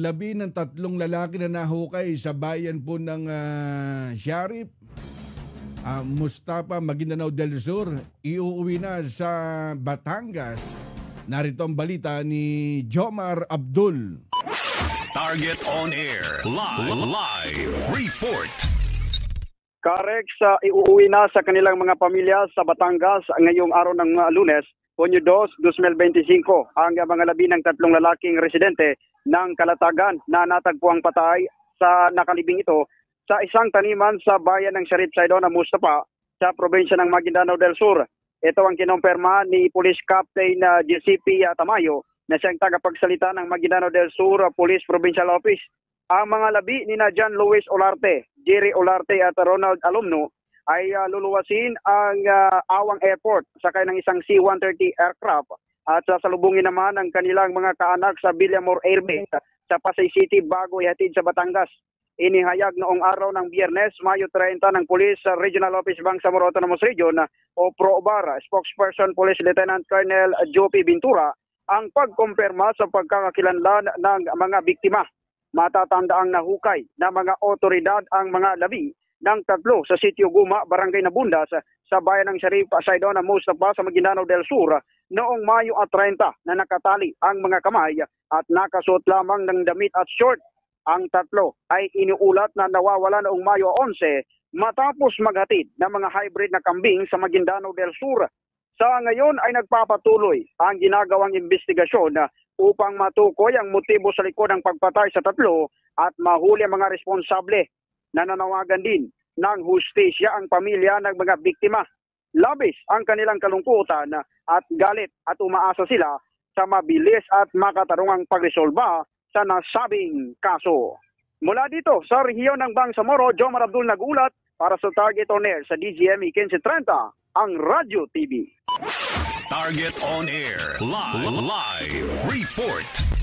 labi ng 3 lalaki na nahukay sa bayan po ng Sharif, Mustafa, Maguindanao del Sur, iuuwi na sa Batangas. Narito ang balita ni Jomar Abdul. Target on Air. Live report. Correct, iuuwi na sa kanilang mga pamilya sa Batangas ngayong araw ng Lunes, Hunyo 2, 2025, ang mga labi ng 3 lalaking residente ng Kalatagan na natagpuang patay sa nakalibing ito sa isang taniman sa bayan ng Sharif Saidona Mustafa sa probinsya ng Maguindanao del Sur. Ito ang kinumpirma ni Police Captain GCP Tamayo na siyang tagapagsalita ng Maguindanao del Sur Police Provincial Office. Ang mga labi ni John Luis Olarte, Jerry Olarte at Ronald Alumno ay luluwasin ang Awang Airport sakay ng isang C-130 aircraft at sasalubungin naman ang kanilang mga kaanak sa Villamor Airbase sa Pasay City bago ihatid sa Batangas. Inihayag noong araw ng Biyernes, Mayo 30 ng Police Regional Office Bangsamoro Autonomous Region o PROBAR, spokesperson Police Lieutenant Colonel Jopi Bintura, ang pagkumpirma sa pagkakakilanlan ng mga biktima. Matatanda ang nahukay na mga otoridad ang mga labi ng 3 sa Sitio Guma, Barangay Nabundas sa bayan ng Sharif Saidona Mustafa sa Maguindanao del Sur noong Mayo 30 na nakatali ang mga kamay at nakasuot lamang ng damit at short. Ang 3 ay iniulat na nawawala noong Mayo 11 matapos maghatid ng mga hybrid na kambing sa Maguindanao del Sur. Sa ngayon ay nagpapatuloy ang ginagawang investigasyon upang matukoy ang motibo sa likod ng pagpatay sa 3 at mahuli ang mga responsable. Nananawagan din ng hustisya ang pamilya ng mga biktima. Labis ang kanilang kalungkutan at galit at umaasa sila sa mabilis at makatarungang pagresolba sa nasabing kaso. Mula dito sa rehiyon ng Bangsamoro, Jomar Abdul nag-ulat para sa Target on Air sa DZME 1530, ang Radyo TV. Target on Air. Live report.